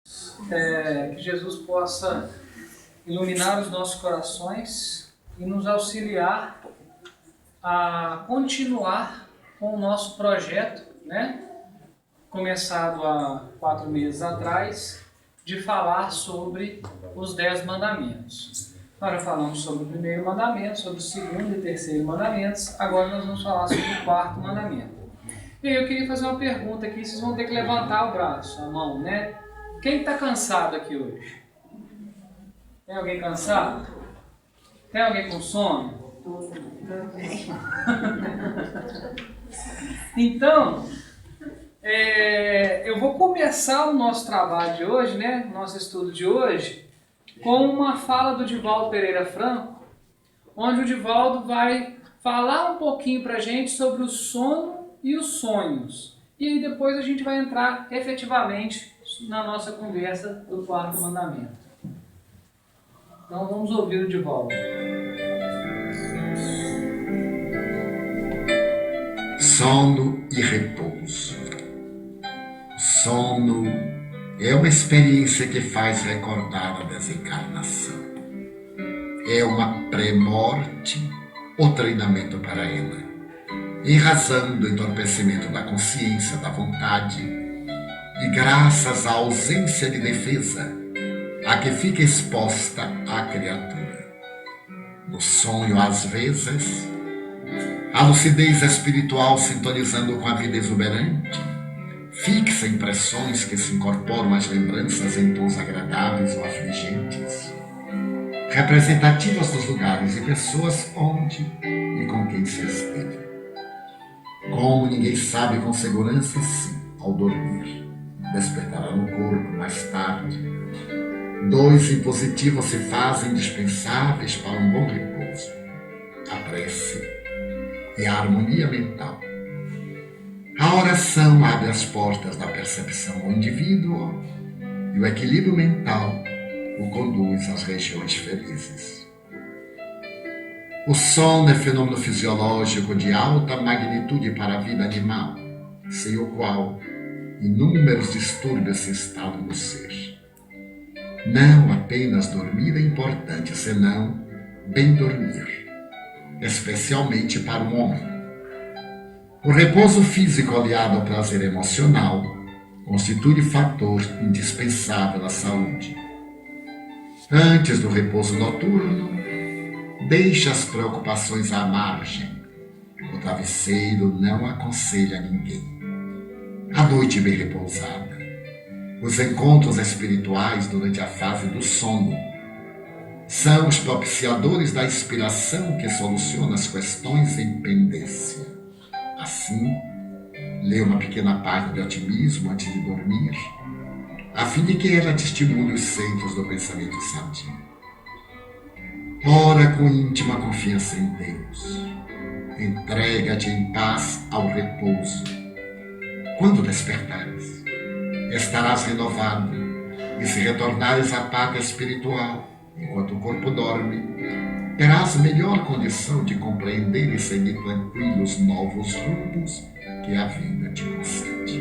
Que Jesus possa iluminar os nossos corações e nos auxiliar a continuar com o nosso projeto, né? Começado há 4 meses atrás, de falar sobre os 10 mandamentos. Nós já falamos sobre o primeiro mandamento, sobre o segundo e terceiro mandamentos, agora nós vamos falar sobre o quarto mandamento. E aí eu queria fazer uma pergunta aqui, vocês vão ter que levantar o braço, a mão, né? Quem está cansado aqui hoje? Tem alguém cansado? Tem alguém com sono? Então, eu vou começar o nosso trabalho de hoje, né? Nosso estudo de hoje, com uma fala do Divaldo Pereira Franco, onde o Divaldo vai falar um pouquinho para a gente sobre o sono e os sonhos. E aí depois a gente vai entrar efetivamente na nossa conversa do quarto mandamento. Então vamos ouvir o Divaldo. Sono e repouso. Sono é uma experiência que faz recordar a desencarnação. É uma pré-morte ou treinamento para ela, em razão do entorpecimento da consciência, da vontade, e graças à ausência de defesa a que fica exposta a criatura. No sonho, às vezes, a lucidez espiritual sintonizando com a vida exuberante, fixa impressões que se incorporam às lembranças em tons agradáveis ou afligentes, representativas dos lugares e pessoas onde e com quem se esteve. Como ninguém sabe com segurança, sim, ao dormir, despertará no corpo mais tarde. 2 impositivos se fazem indispensáveis para um bom repouso: a prece e a harmonia mental. A oração abre as portas da percepção ao indivíduo e o equilíbrio mental o conduz às regiões felizes. O sono é fenômeno fisiológico de alta magnitude para a vida animal, sem o qual inúmeros distúrbios se instalam no ser. Não apenas dormir é importante, senão bem dormir, especialmente para um homem. O repouso físico aliado ao prazer emocional constitui fator indispensável à saúde. Antes do repouso noturno, deixe as preocupações à margem. O travesseiro não aconselha ninguém. A noite bem repousada, os encontros espirituais durante a fase do sono, são os propiciadores da inspiração que soluciona as questões em pendência. Assim, lê uma pequena página de otimismo antes de dormir, a fim de que ela te estimule os centros do pensamento sadio. Ora com íntima confiança em Deus. Entrega-te em paz ao repouso. Quando despertares, estarás renovado, e se retornares à pátria espiritual, enquanto o corpo dorme, terás melhor condição de compreender e seguir tranquilos novos rumos que a vida te concede.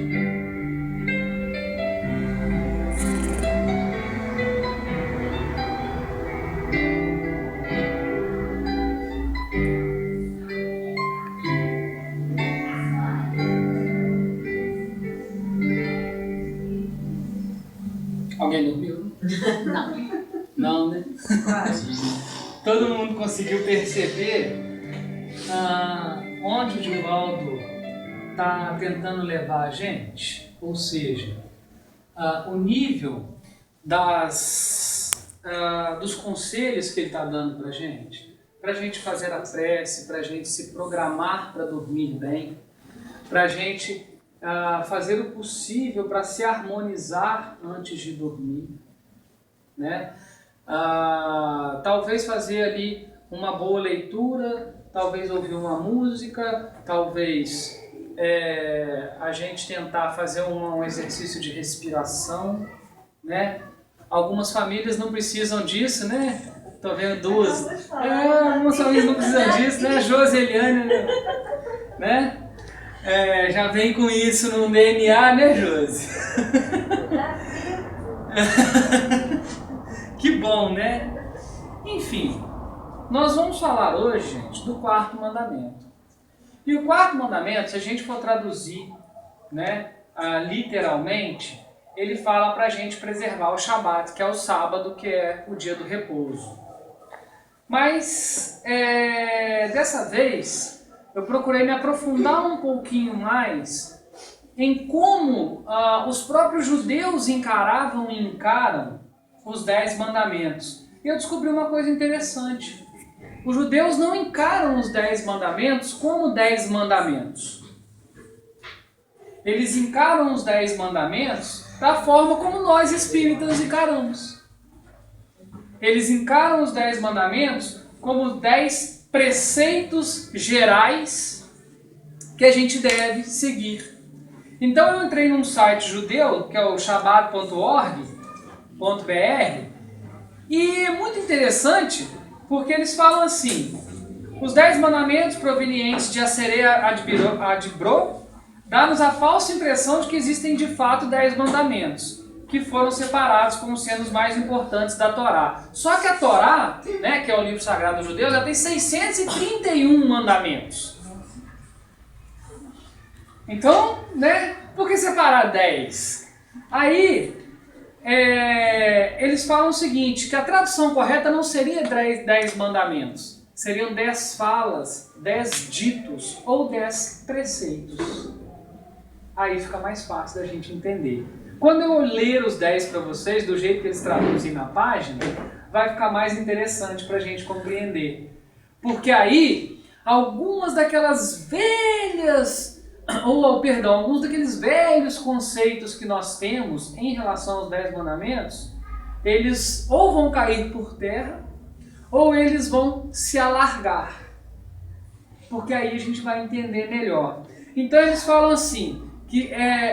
Alguém dormiu? Não. Não, né? Todo mundo conseguiu perceber onde o Divaldo está tentando levar a gente? Ou seja, o nível dos conselhos que ele está dando para a gente fazer a prece, para a gente se programar para dormir bem, para a gente fazer o possível para se harmonizar antes de dormir, né? Talvez fazer ali uma boa leitura, talvez ouvir uma música, talvez a gente tentar fazer um exercício de respiração, né? Algumas famílias não precisam disso, né? Tô vendo 2. Algumas famílias não precisam disso, né? Joseliane, né? Já vem com isso no DNA, né, Josi? Que bom, né? Enfim, nós vamos falar hoje, gente, do quarto mandamento. E o quarto mandamento, se a gente for traduzir, né, literalmente, ele fala para a gente preservar o Shabat, que é o sábado, que é o dia do repouso. Mas, dessa vez, eu procurei me aprofundar um pouquinho mais em como os próprios judeus encaravam e encaram os 10 mandamentos. E eu descobri uma coisa interessante. Os judeus não encaram os 10 mandamentos como 10 mandamentos. Eles encaram os 10 mandamentos da forma como nós espíritas encaramos. Eles encaram os 10 mandamentos como 10 preceitos gerais que a gente deve seguir. Então eu entrei num site judeu, que é o shabat.org.br, e é muito interessante, porque eles falam assim: os 10 mandamentos provenientes de Aserê Adibro dá-nos a falsa impressão de que existem de fato 10 mandamentos, que foram separados como sendo os mais importantes da Torá. Só que a Torá, né, que é o livro sagrado dos judeus, já tem 631 mandamentos. Então, né, por que separar 10? Aí, eles falam o seguinte, que a tradução correta não seria 10 mandamentos, seriam 10 falas, 10 ditos ou 10 preceitos. Aí fica mais fácil da gente entender. Quando eu ler os 10 para vocês, do jeito que eles traduzem na página, vai ficar mais interessante para a gente compreender. Porque aí, algumas daquelas velhas, alguns daqueles velhos conceitos que nós temos em relação aos 10 mandamentos, eles ou vão cair por terra, ou eles vão se alargar. Porque aí a gente vai entender melhor. Então eles falam assim, que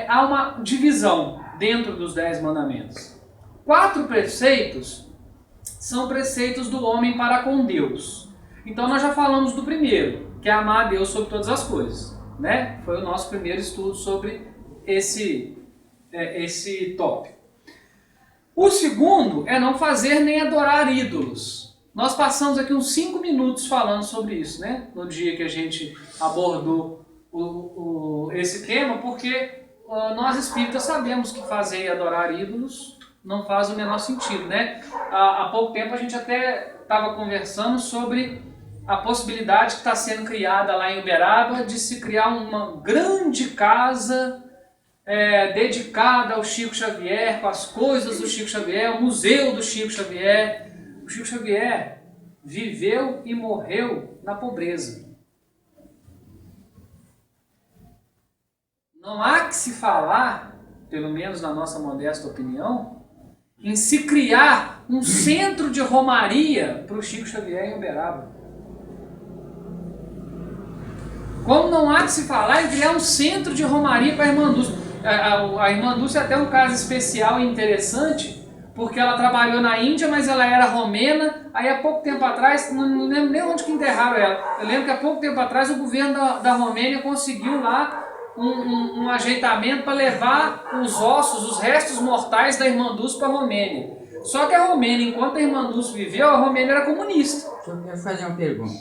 há uma divisão dentro dos 10 mandamentos. 4 preceitos são preceitos do homem para com Deus. Então nós já falamos do primeiro, que é amar a Deus sobre todas as coisas, né? Foi o nosso primeiro estudo sobre esse tópico. O segundo é não fazer nem adorar ídolos. Nós passamos aqui uns 5 minutos falando sobre isso, né? No dia que a gente abordou esse tema, porque nós espíritas sabemos que fazer e adorar ídolos não faz o menor sentido, né? Há pouco tempo a gente até estava conversando sobre a possibilidade que está sendo criada lá em Uberaba de se criar uma grande casa dedicada ao Chico Xavier, com as coisas do Chico Xavier, o museu do Chico Xavier. O Chico Xavier viveu e morreu na pobreza. Não há que se falar, pelo menos na nossa modesta opinião, em se criar um centro de romaria para o Chico Xavier em Uberaba. Como não há que se falar em criar um centro de romaria para a Irmã Dulce. A Irmã Dulce é até um caso especial e interessante, porque ela trabalhou na Índia, mas ela era romena. Aí há pouco tempo atrás, não lembro nem onde que enterraram ela, eu lembro que há pouco tempo atrás o governo da Romênia conseguiu lá um ajeitamento para levar os ossos, os restos mortais da Irmã Dulce para a Romênia. Só que a Romênia, enquanto a Irmã Dulce viveu, a Romênia era comunista. Eu quero fazer uma pergunta.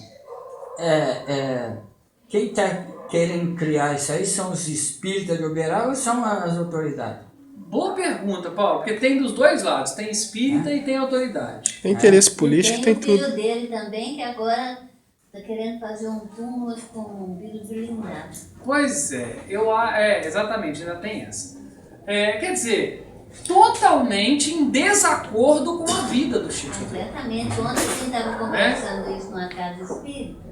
Quem está querendo criar isso aí são os espíritas de Uberaba ou são as autoridades? Boa pergunta, Paulo, porque tem dos dois lados, tem espírita e tem autoridade. Tem interesse político, tem tudo. Tem o filho dele também, que agora está querendo fazer um túmulo com um vidro blindado. Pois exatamente, ainda tem essa. Quer dizer, totalmente em desacordo com a vida do Chico Xavier. Exatamente, ontem a gente estava conversando isso numa casa espírita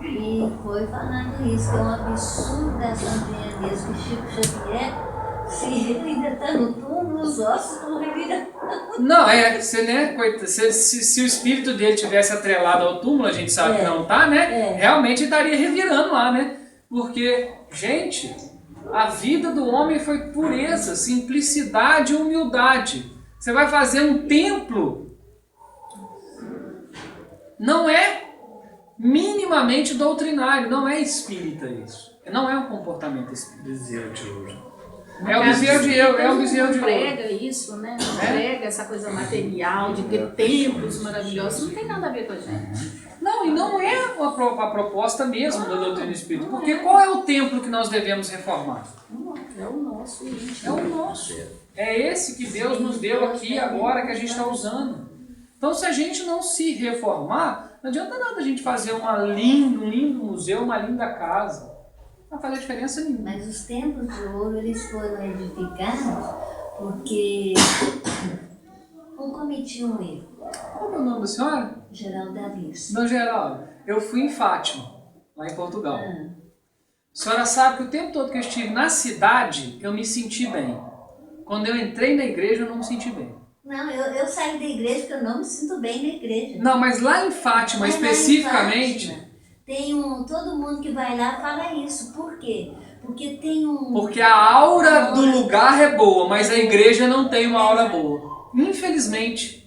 e foi falando isso, que é um absurdo da Santa Deus, que Chico Xavier, se ele ainda está no túmulo, os ossos estão revirando. Não, se o espírito dele tivesse atrelado ao túmulo, a gente sabe que não está, né? Realmente estaria revirando lá, né? Porque, gente, a vida do homem foi pureza, simplicidade e humildade. Você vai fazer um templo, não é minimamente doutrinário, não é espírita isso. Não é um comportamento espírita. É o bezerro de ouro. É o bezerro de Não ouro. prega isso, né? Não prega essa coisa material de ter templos maravilhosos. Não tem nada a ver com a gente. Não, e não é a proposta mesmo da doutrina espírita. Porque qual é o templo que nós devemos reformar? É o nosso íntimo. É o nosso. É esse que Deus nos deu aqui agora que a gente está usando. Então, se a gente não se reformar, não adianta nada a gente fazer um lindo museu, uma linda casa. Não vai fazer diferença nenhuma. Mas os templos de ouro, eles foram edificados porque um cometiam um erro. Qual é o nome da senhora? Geraldo Davis. Dona Geraldo, eu fui em Fátima, lá em Portugal. A senhora sabe que o tempo todo que eu estive na cidade, eu me senti bem. Quando eu entrei na igreja, eu não me senti bem. Não, eu saí da igreja porque eu não me sinto bem na igreja. Não, mas lá em Fátima, Mas lá em especificamente... Fátima, todo mundo que vai lá fala isso. Por quê? Porque tem um... Porque a aura do lugar é boa, mas a igreja não tem uma aura boa. Infelizmente.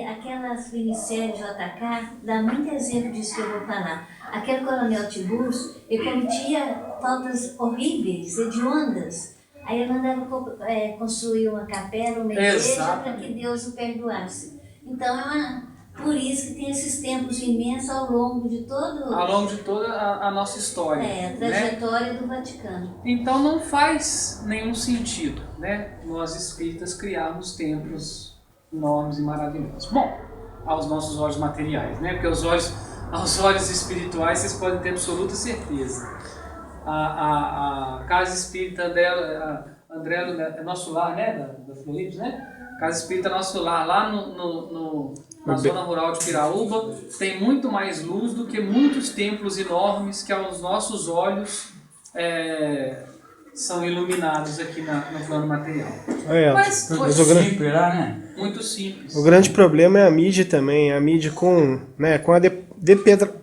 Aquelas minisséries JK dá muito exemplo disso que eu vou falar. Aquele coronel Tiburcio, ele cometia faltas horríveis, hediondas. Aí ele mandava construir uma capela, uma igreja, para que Deus o perdoasse. Então por isso que tem esses templos imensos ao longo de toda a nossa história. A trajetória do Vaticano. Então não faz nenhum sentido, né, nós espíritas criarmos templos enormes e maravilhosos. Bom, aos nossos olhos materiais, né? Porque aos olhos espirituais vocês podem ter absoluta certeza. A Casa Espírita André é Nosso Lar, né? Da Florips, né? Casa Espírita Nosso Lar, lá na zona rural de Piraúba, tem muito mais luz do que muitos templos enormes que aos nossos olhos são iluminados aqui no plano material. Mas simples lá, né? Muito simples. O grande problema é a mídia também. A mídia com a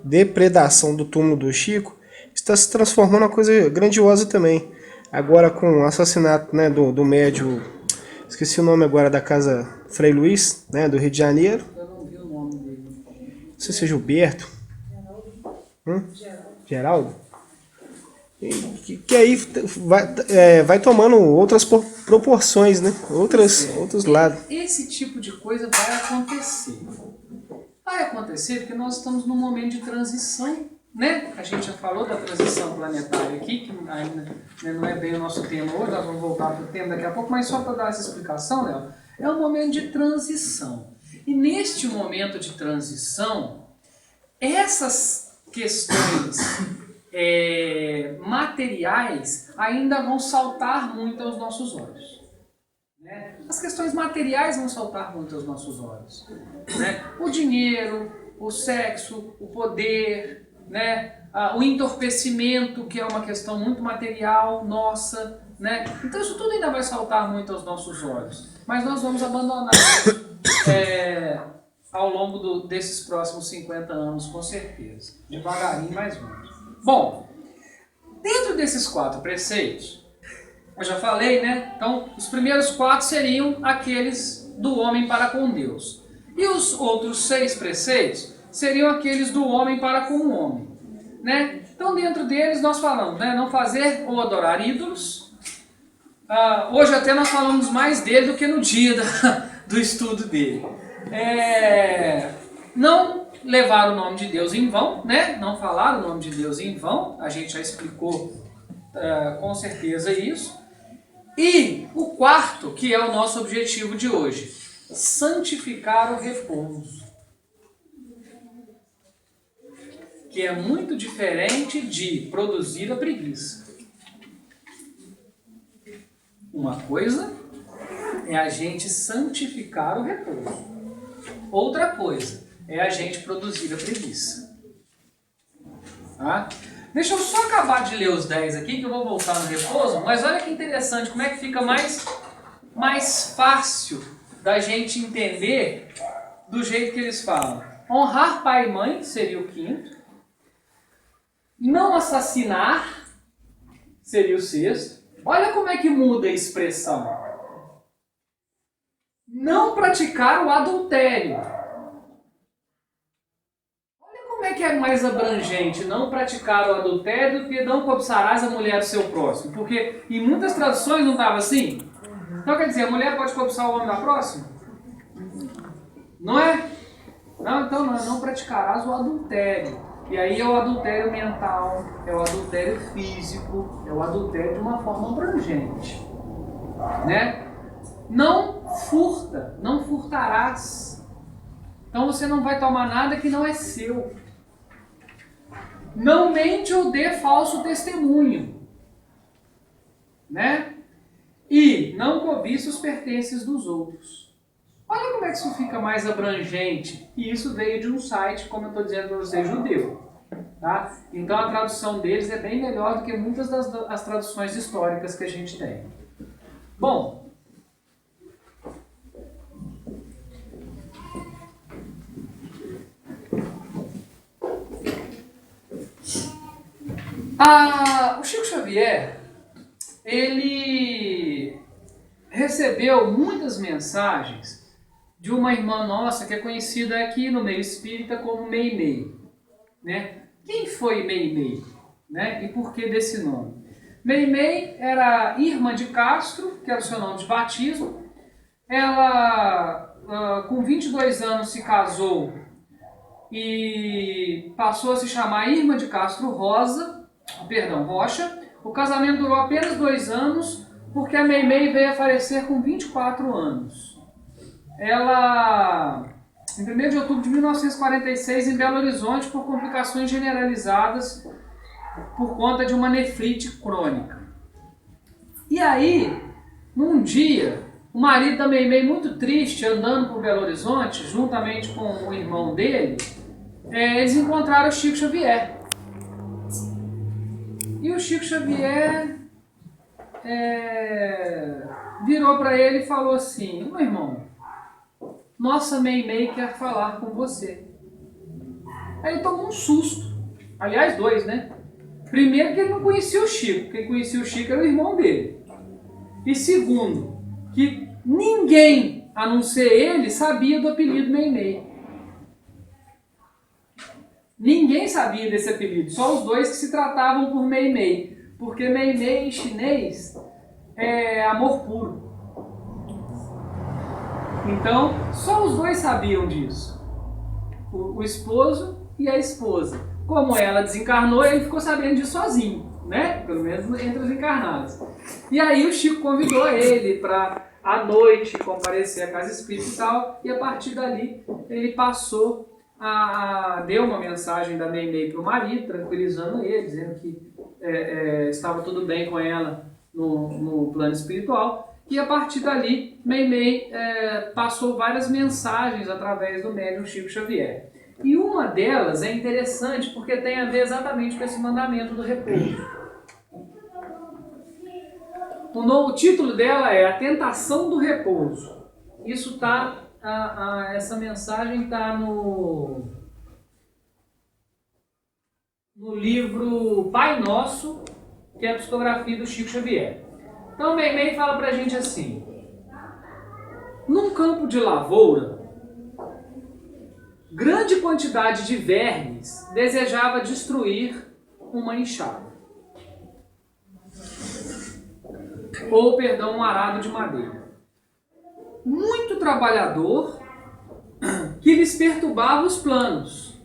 depredação do túmulo do Chico está se transformando em uma coisa grandiosa também. Agora com o assassinato, né, do médium, esqueci o nome agora, da casa Frei Luiz, né, do Rio de Janeiro. Eu não vi o nome dele. Não sei se é Gilberto. Geraldo? Que aí vai tomando outras proporções, né? Outros lados. Esse tipo de coisa vai acontecer. Vai acontecer porque nós estamos num momento de transição, né? A gente já falou da transição planetária aqui, que ainda não é bem o nosso tema hoje, nós vamos voltar para o tema daqui a pouco, mas só para dar essa explicação, Léo, é um momento de transição. E neste momento de transição, essas questões materiais ainda vão saltar muito aos nossos olhos. Né? As questões materiais vão saltar muito aos nossos olhos. Né? O dinheiro, o sexo, o poder, né? O entorpecimento, que é uma questão muito material nossa. Né? Então isso tudo ainda vai saltar muito aos nossos olhos. Mas nós vamos abandonar ao longo desses próximos 50 anos, com certeza. Devagarinho, mais vamos. Bom, dentro desses 4 preceitos, eu já falei, né? Então, os primeiros 4 seriam aqueles do homem para com Deus. E os outros 6 preceitos seriam aqueles do homem para com o homem. Né? Então, dentro deles, nós falamos, né? Não fazer ou adorar ídolos. Hoje até nós falamos mais dele do que no dia do estudo dele. Não levar o nome de Deus em vão, né? Não falar o nome de Deus em vão, a gente já explicou com certeza isso. E o 4º, que é o nosso objetivo de hoje, santificar o repouso. Que é muito diferente de produzir a preguiça. Uma coisa é a gente santificar o repouso. Outra coisa é a gente produzir a preguiça. Tá? Deixa eu só acabar de ler os 10 aqui, que eu vou voltar no repouso, mas olha que interessante, como é que fica mais fácil da gente entender do jeito que eles falam. Honrar pai e mãe seria o 5º. Não assassinar seria o 6º. Olha como é que muda a expressão. Não praticar o adultério. Olha como é que é mais abrangente não praticar o adultério do que não cobiçarás a mulher do seu próximo? Porque em muitas traduções não estava assim. Então quer dizer, a mulher pode cobiçar o homem da próxima? Não é? Não, então não praticarás o adultério. E aí é o adultério mental, é o adultério físico, é o adultério de uma forma abrangente. Né? Não furta, não furtarás. Então você não vai tomar nada que não é seu. Não mente ou dê falso testemunho. Né? E não cobiça os pertences dos outros. Olha como é que isso fica mais abrangente. E isso veio de um site, como eu estou dizendo para vocês, judeu. Tá? Então a tradução deles é bem melhor do que muitas das traduções históricas que a gente tem. Bom, o Chico Xavier, ele recebeu muitas mensagens de uma irmã nossa que é conhecida aqui no meio espírita como Meimei. Né? Quem foi Meimei? Né? E por que desse nome? Meimei era Irmã de Castro, que era o seu nome de batismo. Ela, com 22 anos, se casou e passou a se chamar Irmã de Castro Rocha. O casamento durou apenas 2 anos, porque a Meimei veio a falecer com 24 anos. Ela, em 1º de outubro de 1946, em Belo Horizonte, por complicações generalizadas por conta de uma nefrite crônica. E aí, num dia, o marido da Meimei, muito triste, andando por Belo Horizonte, juntamente com o irmão dele, eles encontraram o Chico Xavier. E o Chico Xavier virou para ele e falou assim: meu irmão, nossa Meimei quer falar com você. Aí ele tomou um susto. Aliás, 2, né? Primeiro que ele não conhecia o Chico. Quem conhecia o Chico era o irmão dele. E segundo, que ninguém, a não ser ele, sabia do apelido Meimei. Ninguém sabia desse apelido. Só os 2 que se tratavam por Meimei. Porque Meimei em chinês é amor puro. Então, só os 2 sabiam disso. O esposo e a esposa. Como ela desencarnou, ele ficou sabendo disso sozinho, né? Pelo menos entre os encarnados. E aí o Chico convidou ele para, à noite, comparecer à casa espírita e tal. E a partir dali, ele passou deu uma mensagem da Meimei para o marido, tranquilizando ele, dizendo que estava tudo bem com ela no plano espiritual. E a partir dali, Meimei passou várias mensagens através do médium Chico Xavier. E uma delas é interessante porque tem a ver exatamente com esse mandamento do repouso. O título dela é A Tentação do Repouso. Isso tá, essa mensagem está no livro Pai Nosso, que é a psicografia do Chico Xavier. Então Meimei fala pra gente assim: num campo de lavoura, grande quantidade de vermes desejava destruir uma enxada. Um arado de madeira. Muito trabalhador que lhes perturbava os planos.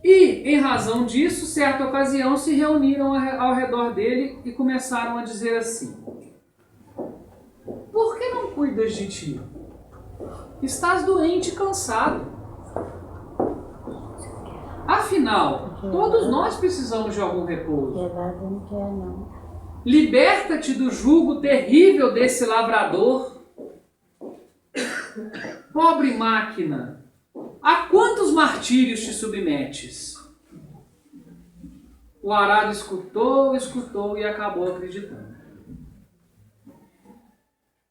E, em razão disso, certa ocasião se reuniram ao redor dele e começaram a dizer assim: por que não cuidas de ti? Estás doente e cansado. Afinal, todos nós precisamos de algum repouso. Liberta-te do jugo terrível desse lavrador. Pobre máquina, a quantos martírios te submetes? O arado escutou e acabou acreditando.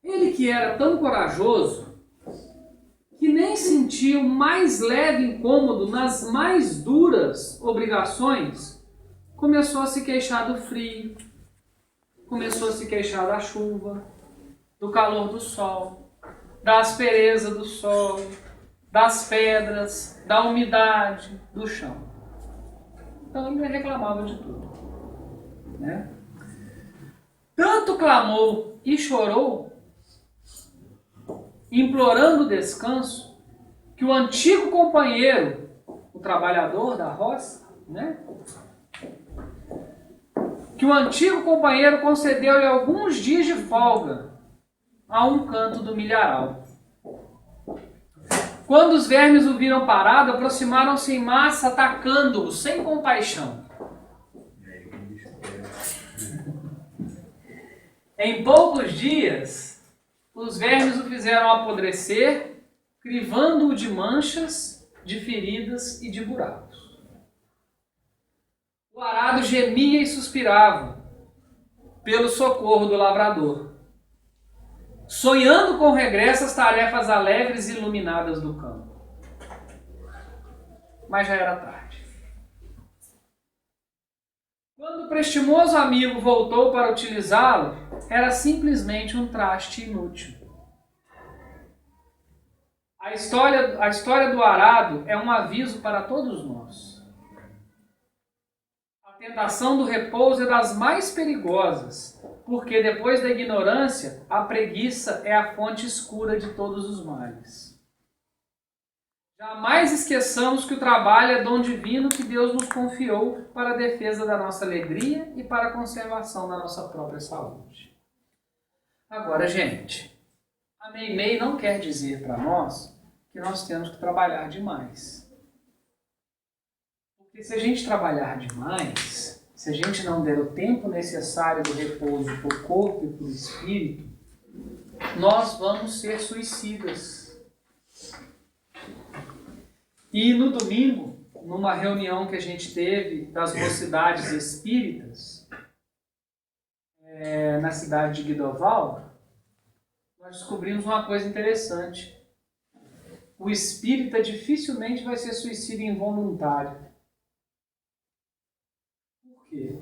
Ele, que era tão corajoso, que nem sentia o mais leve incômodo nas mais duras obrigações, começou a se queixar do frio, começou a se queixar da chuva, do calor do sol, da aspereza do solo, das pedras, da umidade do chão. Então ele reclamava de tudo, né? Tanto clamou e chorou, implorando descanso, que o antigo companheiro, o trabalhador da roça, né? Que o antigo companheiro concedeu-lhe alguns dias de folga a um canto do milharal. Quando os vermes o viram parado, aproximaram-se em massa, atacando-o sem compaixão. Em poucos dias, os vermes o fizeram apodrecer, crivando-o de manchas, de feridas e de buracos. O arado gemia e suspirava pelo socorro do lavrador, sonhando com o regresso às tarefas alegres e iluminadas do campo. Mas já era tarde. Quando o prestimoso amigo voltou para utilizá-lo, era simplesmente um traste inútil. A história do arado é um aviso para todos nós. A tentação do repouso é das mais perigosas, porque depois da ignorância, a preguiça é a fonte escura de todos os males. Jamais esqueçamos que o trabalho é dom divino que Deus nos confiou para a defesa da nossa alegria e para a conservação da nossa própria saúde. Agora, gente, a Meimei não quer dizer para nós que nós temos que trabalhar demais. Porque se a gente trabalhar demais, se a gente não der o tempo necessário do repouso para o corpo e para o espírito, nós vamos ser suicidas. E no domingo, numa reunião que a gente teve das mocidades espíritas, na cidade de Guidoval, nós descobrimos uma coisa interessante. O espírita dificilmente vai ser suicida involuntário. Por quê?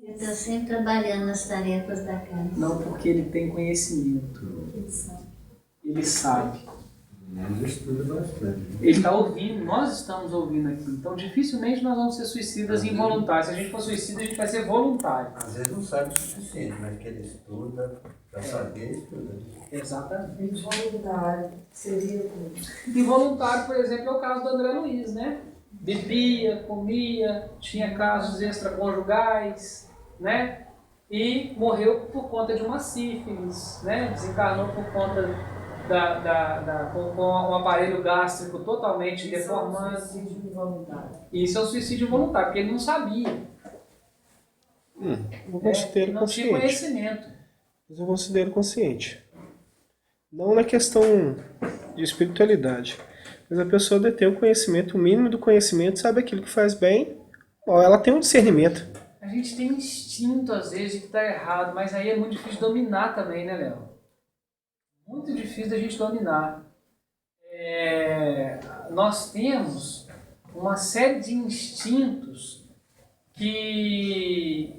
Ele está sempre trabalhando nas tarefas da casa. Não, porque ele tem conhecimento. Ele sabe. Ele estuda bastante. Ele está ouvindo, nós estamos ouvindo aqui. Então, dificilmente nós vamos ser suicidas involuntários. Se a gente for suicida, a gente vai ser voluntário. Às vezes não sabe o suficiente, mas que ele estuda, para saber, estuda. Exatamente. Involuntário seria como? Involuntário, por exemplo, é o caso do André Luiz, né? Bebia, comia, tinha casos extraconjugais, né? E morreu por conta de uma sífilis, né? Desencarnou por conta com um aparelho gástrico totalmente deformado. Isso é um suicídio involuntário. Isso é um suicídio voluntário, porque ele não sabia. Eu considero não tinha consciente. conhecimento. Mas eu considero consciente. Não na questão de espiritualidade. Mas a pessoa detém o conhecimento, o mínimo do conhecimento, sabe aquilo que faz bem, ou ela tem um discernimento. A gente tem um instinto, às vezes, de que está errado, mas aí é muito difícil dominar também, né, Léo? Muito difícil da gente dominar. Nós temos uma série de instintos de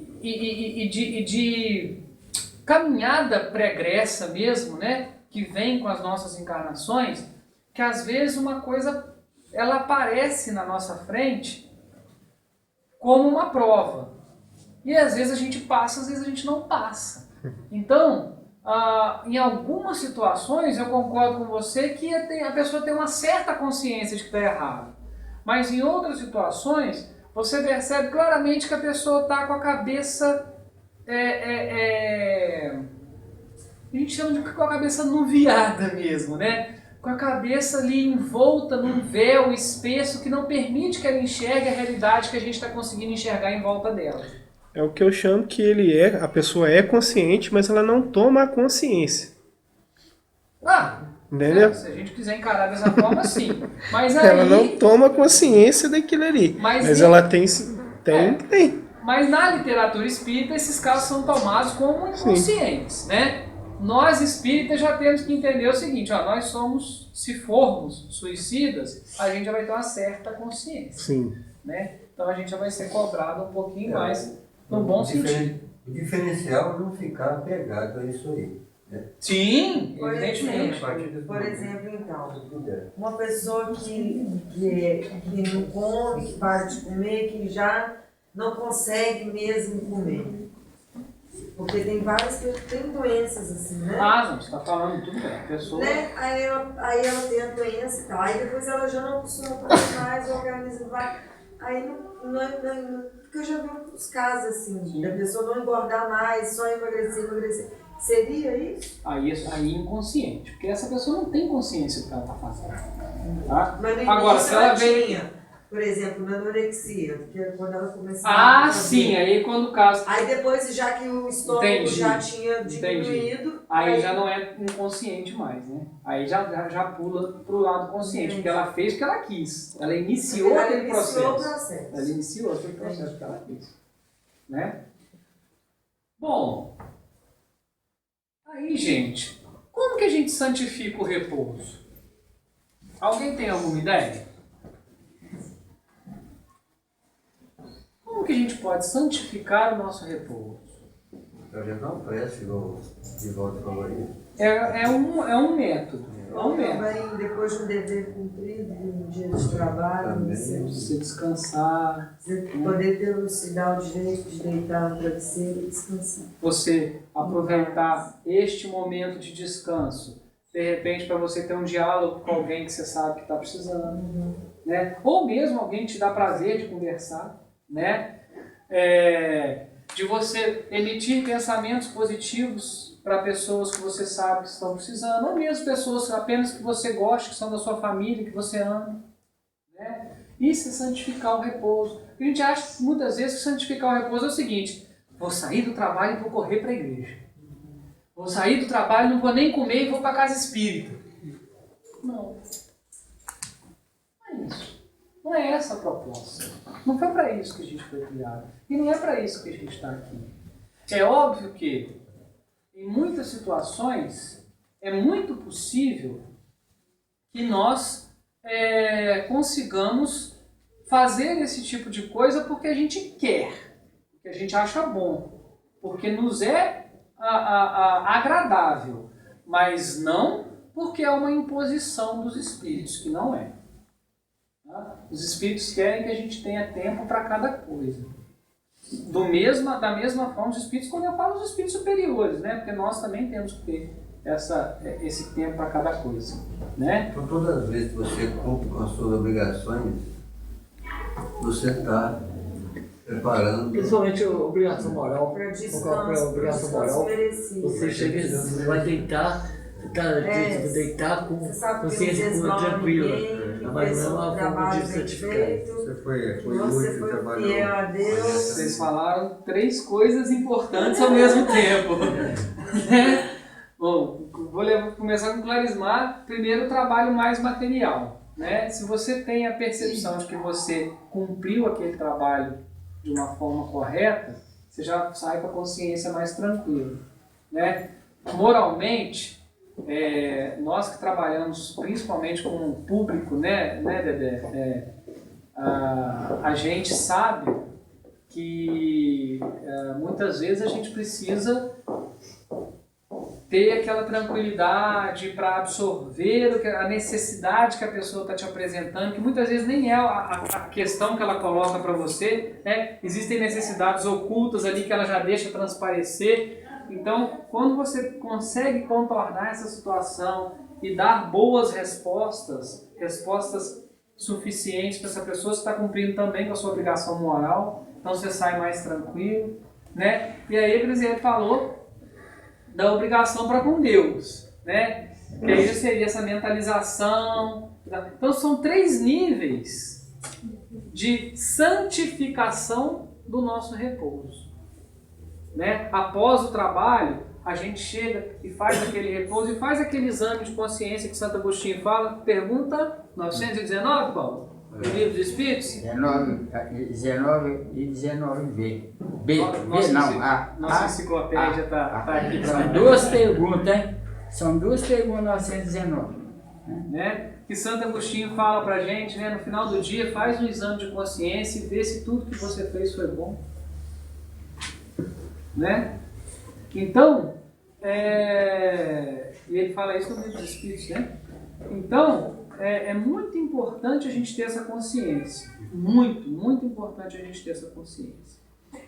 caminhada pregressa mesmo, né? Que vem com as nossas encarnações, que às vezes uma coisa ela aparece na nossa frente como uma prova. E às vezes a gente passa, às vezes a gente não passa. Então, em algumas situações eu concordo com você que a pessoa tem uma certa consciência de que está errado. Mas em outras situações você percebe claramente que a pessoa está com a cabeça a gente chama de com a cabeça nuviada mesmo, né? Com a cabeça ali envolta num véu espesso que não permite que ela enxergue a realidade que a gente está conseguindo enxergar em volta dela. É o que eu chamo que a pessoa é consciente, mas ela não toma a consciência. Entendeu? Se a gente quiser encarar dessa forma, sim. Mas aí, ela não toma consciência daquilo ali. Mas ela tem. Mas na literatura espírita, esses casos são tomados como inconscientes, né? Nós espíritas já temos que entender o seguinte, nós somos, se formos suicidas, a gente já vai ter uma certa consciência. Sim. Né? Então a gente já vai ser cobrado um pouquinho mais no bom sentido. O diferencial é não ficar apegado a isso aí. Sim, Por evidentemente. Por exemplo, então, uma pessoa que não come, que para de comer, que já não consegue mesmo comer. Porque tem tem doenças assim, né? Ah, não, você está falando tudo bem. A pessoa. Né? Aí ela tem a doença e tal. Aí depois ela já não costuma comer mais, o organismo vai. Aí porque eu já vi uns casos assim, da pessoa não engordar mais, só emagrecer. Seria isso? Aí inconsciente, porque essa pessoa não tem consciência do que ela está fazendo. Tá? Mas no Agora, início se ela ela veio. tinha, por exemplo, na anorexia, porque era quando ela começava Ah, a fazer. sim, aí quando o caso. Aí depois, já que o estômago Entendi. já tinha diminuído, Aí já não é inconsciente mais, né? Aí já pula pro lado consciente, porque ela fez o que ela quis. Ela iniciou aquele processo. Ela iniciou aquele processo que ela quis. Né? Bom, aí, gente, como que a gente santifica o repouso? Alguém tem alguma ideia? Como que a gente pode santificar o nosso repouso? Eu já não prece de volta com a Maria. É um método. É um método. também depois de um dever cumprido, de um dia de trabalho, Você descansar, você poder se dar o direito de deitar no travesseiro e descansar. você aproveitar este momento de descanso, de repente para você ter um diálogo com alguém que você sabe que está precisando, né? Ou mesmo alguém que te dá prazer de conversar, né? De você emitir pensamentos positivos para pessoas que você sabe que estão precisando, ou mesmo pessoas apenas que você gosta, que são da sua família, que você ama, né? Isso é santificar o repouso. A gente acha muitas vezes que santificar o repouso é o seguinte: vou sair do trabalho e vou correr para a igreja. Vou sair do trabalho, não vou nem comer e vou para a casa espírita. Não. Não é isso. Não é essa a proposta. Não foi para isso que a gente foi criado. E não é para isso que a gente está aqui. É óbvio que, em muitas situações, é muito possível que nós consigamos fazer esse tipo de coisa porque a gente quer, porque a gente acha bom, porque nos é agradável, mas não porque é uma imposição dos espíritos, que não é. Tá? Os espíritos querem que a gente tenha tempo para cada coisa. Da mesma forma, os espíritos, quando eu falo dos espíritos superiores, né? Porque nós também temos que ter esse tempo para cada coisa, né? Então, todas as vezes que você cumpre com as suas obrigações, você está preparando. Principalmente a obrigação moral. Para A descanso, obrigação moral. merecido. Você chega, você vai deitar, deitar com Você sabe que consciência não fez mal a tranquila. ninguém, Mas fez não é um uma forma trabalho de bem santificar. feito, Você foi você útil, foi trabalhou. fiel a Deus. Vocês falaram 3 coisas importantes ao mesmo tempo. Né? Bom, vou começar com clarismar. Primeiro, o trabalho mais material. Né? Se você tem a percepção de que você cumpriu aquele trabalho de uma forma correta, você já sai com a consciência mais tranquila. Né? Moralmente, nós que trabalhamos principalmente com o público, né Dedé? A gente sabe que muitas vezes a gente precisa ter aquela tranquilidade para absorver a necessidade que a pessoa está te apresentando, que muitas vezes nem é a questão que ela coloca para você, né? Existem necessidades ocultas ali que ela já deixa transparecer. Então, quando você consegue contornar essa situação e dar boas respostas suficientes para essa pessoa, você está cumprindo também com a sua obrigação moral, então você sai mais tranquilo, né? E aí, por exemplo, ele falou da obrigação para com Deus, né? Que aí seria essa mentalização. Então, são 3 níveis de santificação do nosso repouso. Né? Após o trabalho, a gente chega e faz aquele repouso e faz aquele exame de consciência que Santo Agostinho fala. Pergunta 919, Paulo, do Livro dos Espíritos. 19 e 19b. Nossa enciclopédia está aqui. São 2 perguntas, hein? São 2 perguntas 919. Né? Que Santo Agostinho fala pra gente, né? No final do dia, faz um exame de consciência e vê se tudo que você fez foi bom. Né? Então, E ele fala isso no livro dos Espíritos, né? Então, é muito importante a gente ter essa consciência. Muito, muito importante a gente ter essa consciência.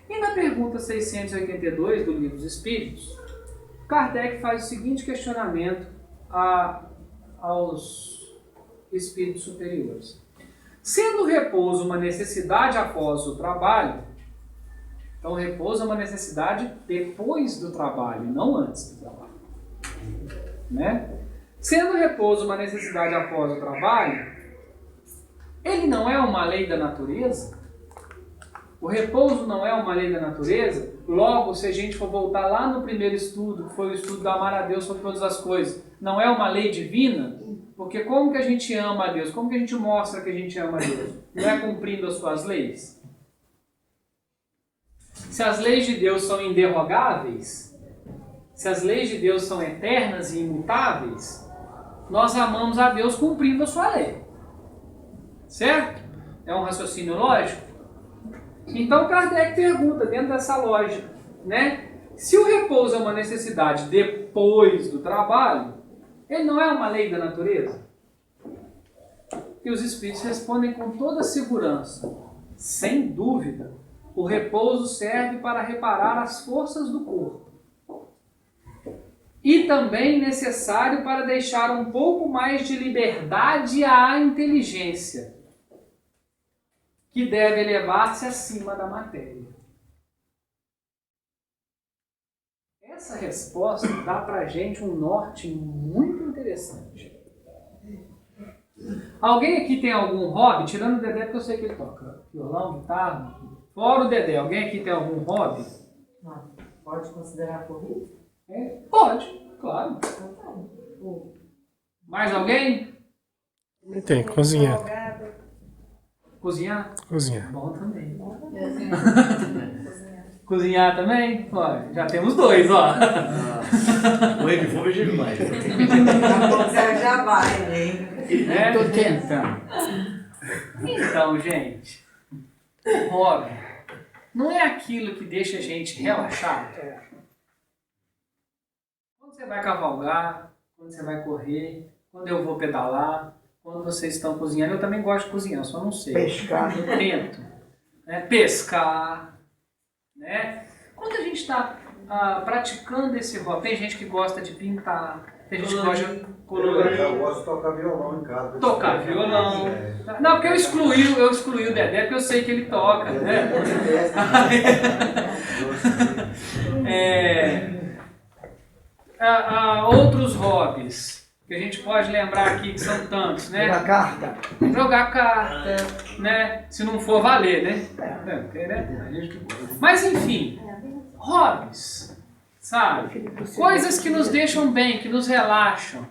E na pergunta 682 do livro dos Espíritos, Kardec faz o seguinte questionamento aos espíritos superiores. Sendo o repouso uma necessidade após o trabalho, então o repouso é uma necessidade depois do trabalho, não antes do trabalho. Né? Sendo o repouso uma necessidade após o trabalho, ele não é uma lei da natureza? O repouso não é uma lei da natureza? Logo, se a gente for voltar lá no primeiro estudo, que foi o estudo do amar a Deus sobre todas as coisas, não é uma lei divina? Porque como que a gente ama a Deus? Como que a gente mostra que a gente ama a Deus? Não é cumprindo as suas leis? Se as leis de Deus são inderrogáveis, se as leis de Deus são eternas e imutáveis, nós amamos a Deus cumprindo a sua lei. Certo? É um raciocínio lógico? Então Kardec pergunta, dentro dessa lógica, né? Se o repouso é uma necessidade depois do trabalho, ele não é uma lei da natureza? E os espíritos respondem com toda segurança, sem dúvida, o repouso serve para reparar as forças do corpo. E também necessário para deixar um pouco mais de liberdade à inteligência, que deve elevar-se acima da matéria. Essa resposta dá para a gente um norte muito interessante. Alguém aqui tem algum hobby? Tirando o Dedé, porque eu sei que ele toca violão, guitarra. Fora o Dedé, alguém aqui tem algum hobby? Não. Pode considerar corrida? Pode, claro. Mais alguém? Tem, cozinhar. Cozinhar? Cozinhar. Bom também. Cozinhar também? Ó, já temos dois, ó. Morrer de fome é demais. Daqui a pouco você já vai, hein? Estou tentando. Então, gente, o hobby não é aquilo que deixa a gente relaxado. Quando você vai cavalgar, quando você vai correr, quando eu vou pedalar, quando vocês estão cozinhando, eu também gosto de cozinhar, eu só não sei. Pescar. Eu tento. Né? Pescar. Né? Quando a gente está praticando esse hobby, tem gente que gosta de pintar, tem gente que gosta de colorir. Eu gosto de tocar violão em casa. Tocar violão. Não, porque eu excluí o Dedé, porque eu sei que ele toca, né? Outros hobbies que a gente pode lembrar aqui, que são tantos, né? Jogar carta. Jogar carta, né? Se não for valer, né? Mas enfim, hobbies, sabe? Coisas que nos deixam bem, que nos relaxam.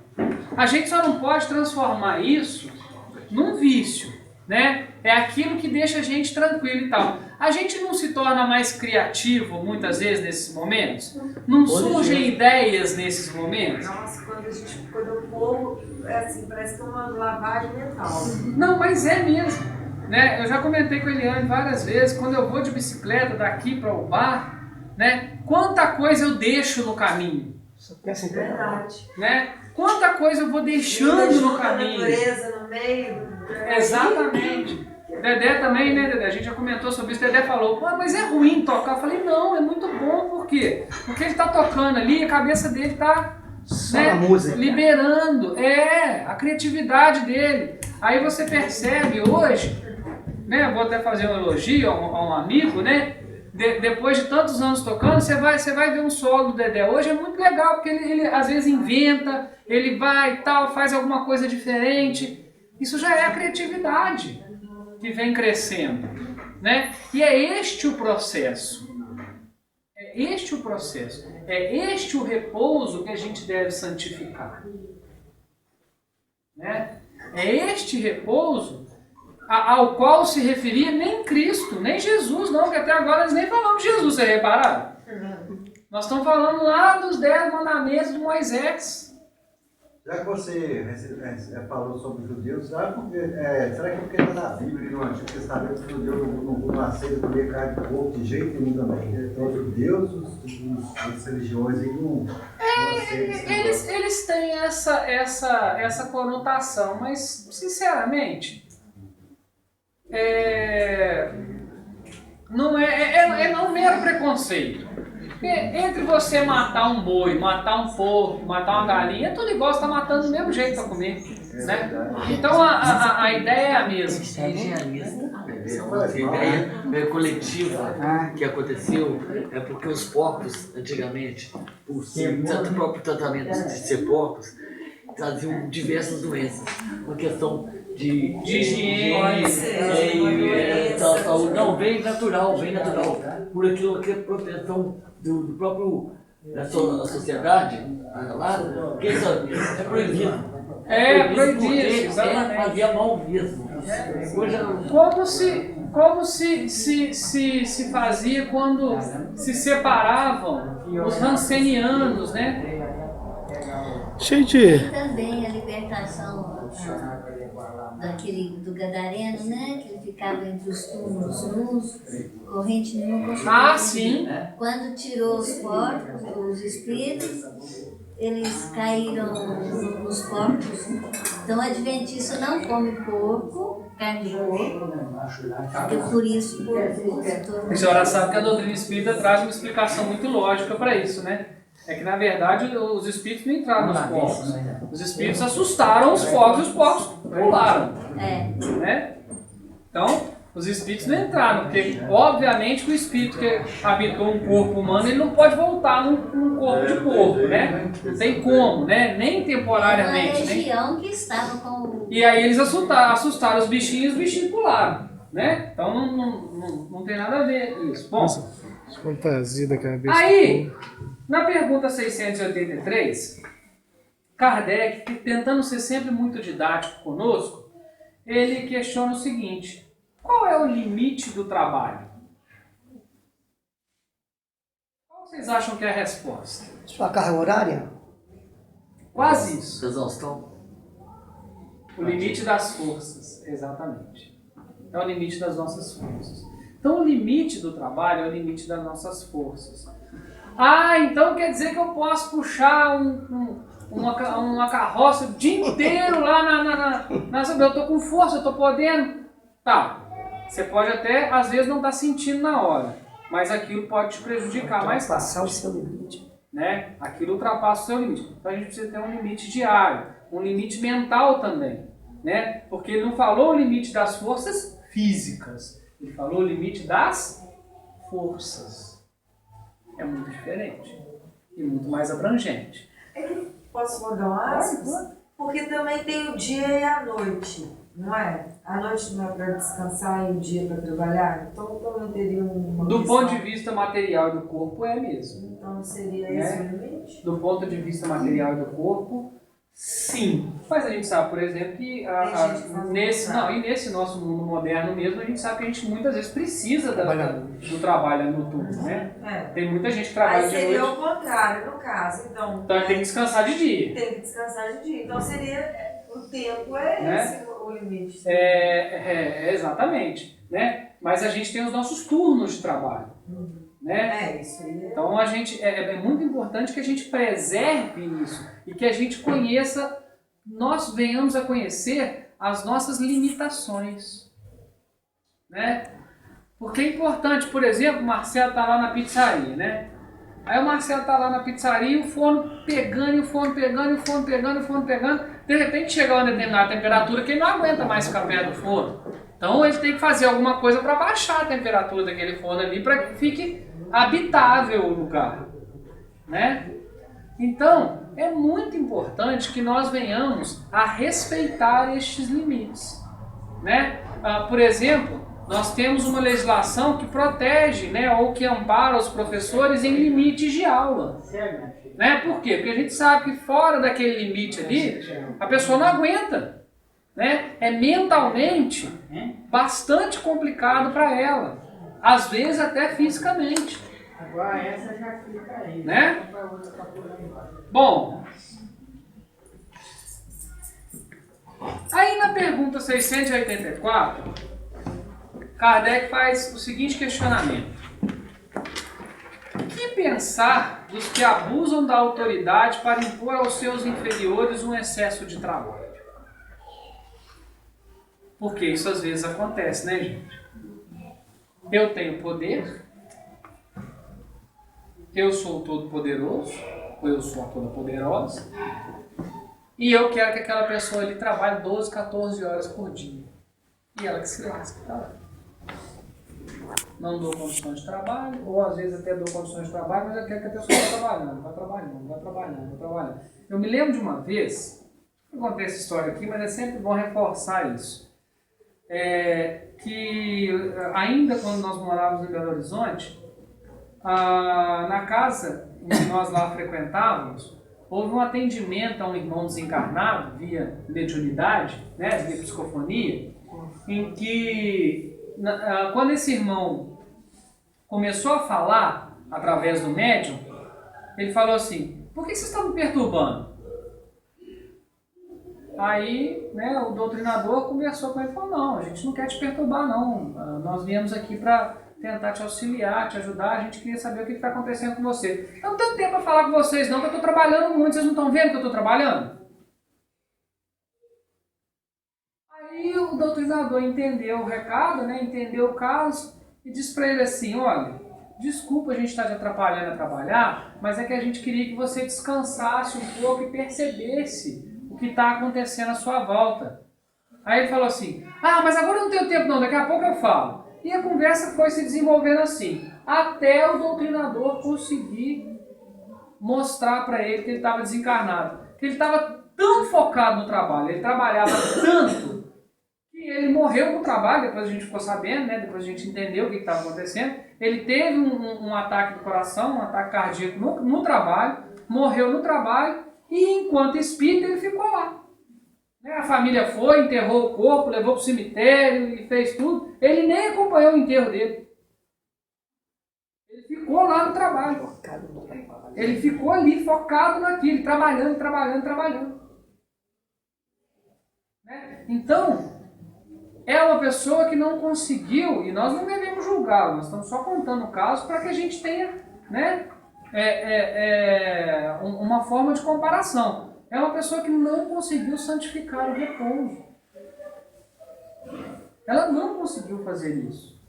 A gente só não pode transformar isso num vício, né? É aquilo que deixa a gente tranquilo e tal. A gente não se torna mais criativo muitas vezes nesses momentos? Não surgem ideias nesses momentos? Nossa, quando eu corro, assim, parece que é uma lavagem mental. Não, mas é mesmo. Né? Eu já comentei com a Eliane várias vezes, quando eu vou de bicicleta daqui para o bar, né? Quanta coisa eu deixo no caminho. Verdade. Né? Quanta coisa eu vou deixando no caminho. A natureza no meio. Exatamente. Dedé também, né, Dedé? A gente já comentou sobre isso. Dedé falou, mas é ruim tocar. Eu falei, não, é muito bom. Por quê? Porque ele está tocando ali, a cabeça dele está, né, liberando a criatividade dele. Aí você percebe hoje, né, vou até fazer um elogio a um amigo, né? Depois de tantos anos tocando, você vai ver um solo do Dedé. Hoje é muito legal, porque ele às vezes inventa, ele vai e tal, faz alguma coisa diferente. Isso já é a criatividade que vem crescendo, né? E é este o processo. É este o processo. É este o repouso que a gente deve santificar. Né? É este repouso ao qual se referia nem Cristo, nem Jesus, não, porque até agora nós nem falamos de Jesus, vocês repararam? Nós estamos falando lá dos 10 mandamentos de Moisés. Já que você falou sobre os judeus, será que é porque está na Bíblia e no Antigo Testamento os judeus não aceitam comer carne de porco de jeito nenhum também? Então os judeus, as religiões aí não aceitam. Eles têm essa conotação, mas sinceramente não é um mero preconceito. Entre você matar um boi, matar um porco, matar uma galinha, é tudo igual, você está matando do mesmo jeito para comer. Né? Então a ideia é a mesma. É engenharia. A ideia coletiva que aconteceu é porque os porcos, antigamente, por ser tanto próprio tratamento de ser porcos, traziam diversas doenças. Uma questão de higiene, saúde. Não, bem natural. Por aquilo que é proteção do próprio da sociedade, porque isso é proibido. É proibido, exatamente. Fazia mal mesmo. Como se fazia quando se separavam os rancenianos, né? Cheio de... Também a libertação do Gadareno, né? Que ele ficava entre os túmulos nus, corrente nenhuma conseguia. Sim. Quando tirou os corpos, os espíritos, eles caíram nos corpos. Então, o adventista não come porco, carne de porco, porque por isso A senhora sabe que a doutrina espírita traz uma explicação muito lógica para isso, né? É que, na verdade, os espíritos não entraram nos porcos. Os espíritos assustaram os porcos e os porcos pularam. Né? Então, os espíritos não entraram, porque, obviamente, que o espírito que habitou um corpo humano, ele não pode voltar num corpo de porco, né? Não tem como, né? Nem temporariamente. Uma região que estava com... E aí eles assustaram os bichinhos pularam, né? Então, não tem nada a ver isso. Bom, fantasia da cabeça. Aí, na pergunta 683, Kardec, tentando ser sempre muito didático conosco, ele questiona o seguinte: qual é o limite do trabalho? Qual vocês acham que é a resposta? Sua carga horária? Quase isso. Exaustão. O limite das forças, exatamente. É o limite das nossas forças. Então, o limite do trabalho é o limite das nossas forças. Então quer dizer que eu posso puxar uma carroça o dia inteiro lá eu estou com força, eu estou podendo. Tá, você pode até, às vezes, não estar sentindo na hora, mas aquilo pode te prejudicar mais tarde. Passar o seu limite. Né? Aquilo ultrapassa o seu limite. Então a gente precisa ter um limite diário, um limite mental também. Né? Porque ele não falou o limite das forças físicas, ele falou o limite das forças. É muito diferente e muito mais abrangente. Posso mandar um aspas? Porque também tem o dia e a noite, não é? A noite não é para descansar e o dia para trabalhar? Então também teria uma Do ponto de vista material do corpo, é mesmo. Então seria esse o limite? Do ponto de vista material do corpo, sim. Mas a gente sabe, por exemplo, que nesse nosso mundo moderno mesmo, a gente sabe que a gente muitas vezes precisa do trabalho noturno, né? Tem muita gente que trabalha de noite. Aí seria o contrário, no caso. Então tem que descansar de dia. Tem que descansar de dia. Então seria, o tempo esse o limite. Exatamente. Né? Mas a gente tem os nossos turnos de trabalho. Né? Isso aí. Então é muito importante que a gente preserve isso e que a gente conheça, nós venhamos a conhecer as nossas limitações, né? Porque é importante, por exemplo, o Marcelo está lá na pizzaria, né? Aí o Marcelo está lá na pizzaria, o forno pegando, de repente chega uma determinada temperatura que ele não aguenta mais ficar perto do forno. Então ele tem que fazer alguma coisa para baixar a temperatura daquele forno ali, para que fique habitável o lugar, né? Então, é muito importante que nós venhamos a respeitar estes limites, né? Por exemplo, nós temos uma legislação que protege, né, ou que ampara os professores em limites de aula, né? Por quê? Porque a gente sabe que fora daquele limite ali, a pessoa não aguenta, né? É mentalmente bastante complicado para ela. Às vezes até fisicamente. Agora essa já fica aí. Né? Bom, na pergunta 684, Kardec faz o seguinte questionamento. O que pensar dos que abusam da autoridade para impor aos seus inferiores um excesso de trabalho? Porque isso às vezes acontece, né, gente? Eu tenho poder, eu sou o todo-poderoso, ou eu sou a toda-poderosa, e eu quero que aquela pessoa ali trabalhe 12, 14 horas por dia. E ela que se lasca, tá lá. Não dou condições de trabalho, ou às vezes até dou condições de trabalho, mas eu quero que a pessoa vá trabalhando. Eu me lembro de uma vez, eu contei essa história aqui, mas é sempre bom reforçar isso. Que ainda quando nós morávamos em Belo Horizonte, na casa que nós lá frequentávamos, houve um atendimento a um irmão desencarnado via mediunidade, né, via psicofonia, em que quando esse irmão começou a falar através do médium, ele falou assim: por que vocês estão me perturbando? Aí, né, o doutrinador conversou com ele e falou: não, a gente não quer te perturbar não, nós viemos aqui para tentar te auxiliar, te ajudar, a gente queria saber o que está acontecendo com você. Eu não tenho tempo para falar com vocês não, que eu estou trabalhando muito, vocês não estão vendo que eu estou trabalhando? Aí o doutrinador entendeu o recado, né, entendeu o caso e disse para ele assim: olha, desculpa a gente estar te atrapalhando a trabalhar, mas é que a gente queria que você descansasse um pouco e percebesse o que está acontecendo à sua volta. Aí ele falou assim: mas agora eu não tenho tempo não, daqui a pouco eu falo. E a conversa foi se desenvolvendo assim, até o doutrinador conseguir mostrar para ele que ele estava desencarnado. Que ele estava tão focado no trabalho, ele trabalhava tanto, que ele morreu no trabalho. Depois a gente ficou sabendo, né? Depois a gente entendeu o que estava acontecendo. Ele teve um ataque do coração, um ataque cardíaco no trabalho, morreu no trabalho, e enquanto espírita ele ficou lá. A família foi, enterrou o corpo, levou para o cemitério e fez tudo. Ele nem acompanhou o enterro dele. Ele ficou lá no trabalho. Ele ficou ali focado naquilo, trabalhando. Então, é uma pessoa que não conseguiu, e nós não devemos julgá-lo, nós estamos só contando o caso para que a gente tenha, né, uma forma de comparação. É uma pessoa que não conseguiu santificar o repouso. Ela não conseguiu fazer isso.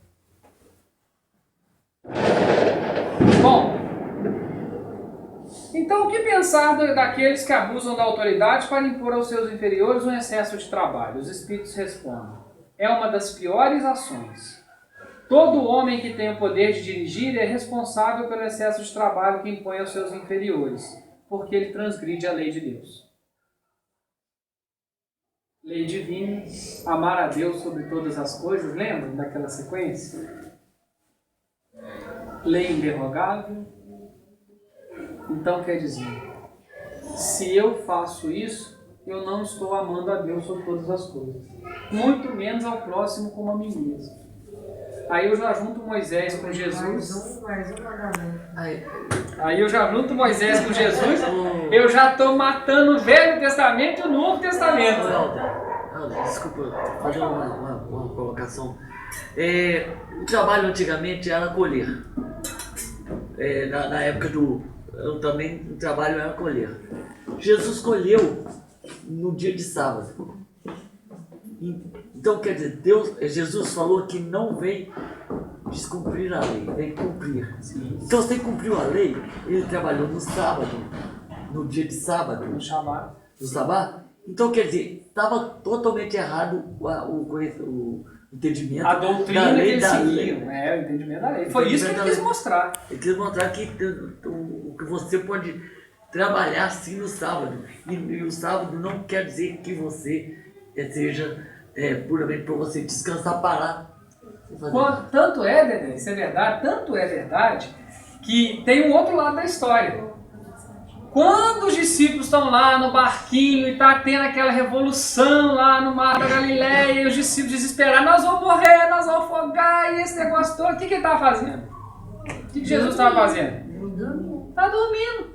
Bom, então o que pensar daqueles que abusam da autoridade para impor aos seus inferiores um excesso de trabalho? Os espíritos respondem: é uma das piores ações. Todo homem que tem o poder de dirigir é responsável pelo excesso de trabalho que impõe aos seus inferiores, porque ele transgride a lei de Deus. Lei divina, amar a Deus sobre todas as coisas, lembram daquela sequência? Lei inderrogável. Então quer dizer, se eu faço isso, eu não estou amando a Deus sobre todas as coisas, muito menos ao próximo como a mim mesmo. Aí eu já junto Moisés com Jesus. Aí eu já junto Moisés com Jesus. Eu já estou matando o Velho Testamento e o Novo Testamento. Desculpa, fazer uma colocação. O trabalho antigamente era colher. Na época eu também o trabalho era colher. Jesus colheu no dia de sábado. Então, quer dizer, Jesus falou que não vem descumprir a lei, vem cumprir. Então, se ele cumpriu a lei, ele trabalhou no sábado, no dia de sábado, no sábado. Então, quer dizer, estava totalmente errado o entendimento a doutrina da lei, que eles seguiam, o entendimento da lei. Foi isso que ele quis mostrar. Ele quis mostrar que você pode trabalhar sim no sábado. E o sábado não quer dizer que você seja puramente para você descansar, parar. Tanto é, Dedé, isso é verdade, tanto é verdade, que tem um outro lado da história. Quando os discípulos estão lá no barquinho e está tendo aquela revolução lá no Mar da Galileia, e os discípulos desesperados: nós vamos morrer, nós vamos afogar, e esse negócio todo, o que ele estava fazendo? O que Jesus estava fazendo? Está dormindo.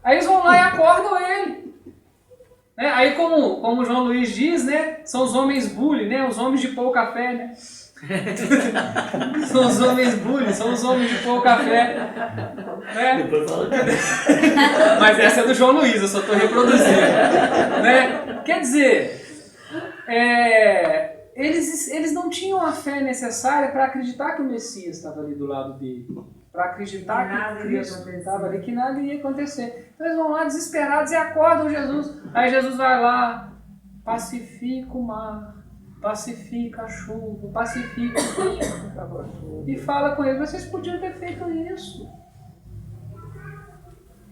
Aí eles vão lá e acordam ele. Né? Aí como o João Luiz diz, né? São os homens bully, né? Os homens de pouca fé, né? São os homens bully, são os homens de pouca fé. Né? Depois fala Mas essa é do João Luiz, eu só estou reproduzindo. Né? Quer dizer, eles não tinham a fé necessária para acreditar que o Messias estava ali do lado dele. Para acreditar que Cristo estava ali, que nada ia acontecer. Então eles vão lá desesperados e acordam Jesus. Aí Jesus vai lá, pacifica o mar, pacifica a chuva, pacifica o vento. E fala com eles, vocês podiam ter feito isso.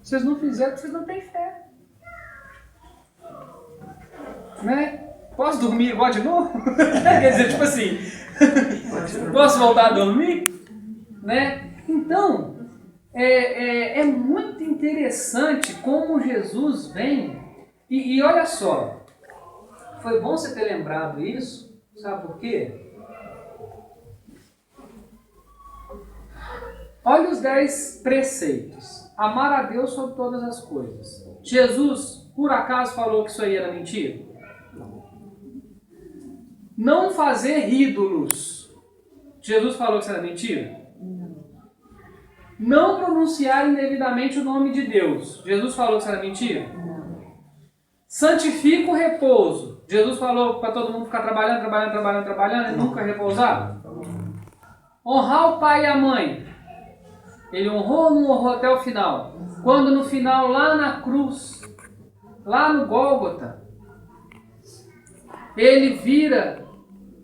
Vocês não fizeram porque vocês não têm fé. Né? Posso dormir igual de novo? Quer dizer, tipo assim, posso voltar a dormir? Né? Então, é muito interessante como Jesus vem. E olha só, foi bom você ter lembrado isso, sabe por quê? Olha os 10 preceitos. Amar a Deus sobre todas as coisas. Jesus, por acaso, falou que isso aí era mentira? Não fazer ídolos. Jesus falou que isso era mentira? Não pronunciar indevidamente o nome de Deus. Jesus falou que isso era mentira? Santifica o repouso. Jesus falou para todo mundo ficar trabalhando e nunca repousar? Honrar o pai e a mãe. Ele honrou ou não honrou até o final? Quando no final, lá na cruz, lá no Gólgota, ele vira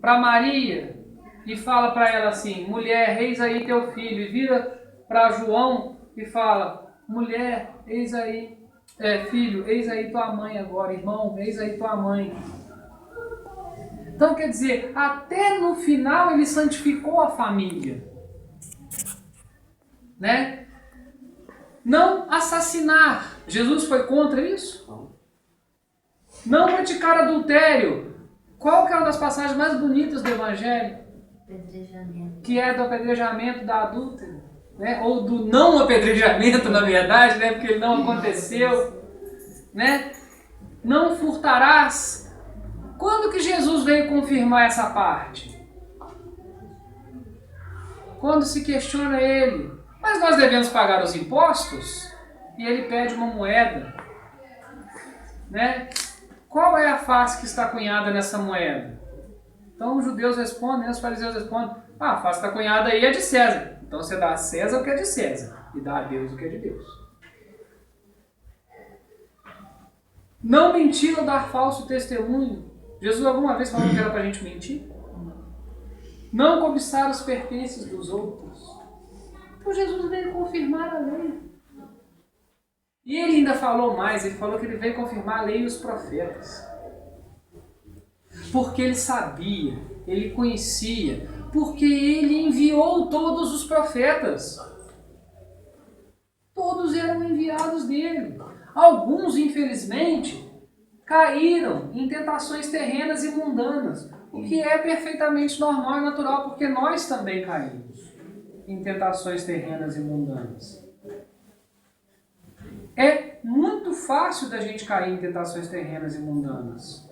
para Maria e fala para ela assim, mulher, eis aí teu filho. E vira para João e fala, mulher, eis aí, filho, eis aí tua mãe agora, irmão, eis aí tua mãe. Então quer dizer, até no final ele santificou a família. Né? Não assassinar. Jesus foi contra isso? Não praticar adultério. Qual que é uma das passagens mais bonitas do Evangelho? Apedrejamento. Que é do apedrejamento da adúltera. Né? Ou do não apedrejamento, na verdade, né? Porque ele não aconteceu. Né? Não furtarás. Quando que Jesus veio confirmar essa parte? Quando se questiona ele. Mas nós devemos pagar os impostos? E ele pede uma moeda. Né? Qual é a face que está cunhada nessa moeda? Então os judeus respondem, os fariseus respondem, a face que está cunhada aí é de César. Então você dá a César o que é de César e dá a Deus o que é de Deus. Não mentir ou dar falso testemunho. Jesus alguma vez falou que era para a gente mentir? Não cobiçar os pertences dos outros. Então Jesus veio confirmar a lei. E ele ainda falou mais, ele falou que ele veio confirmar a lei e os profetas. Porque ele sabia, ele conhecia, porque ele enviou todos os profetas. Todos eram enviados dele. Alguns, infelizmente, caíram em tentações terrenas e mundanas, o que é perfeitamente normal e natural, porque nós também caímos em tentações terrenas e mundanas. É muito fácil da gente cair em tentações terrenas e mundanas.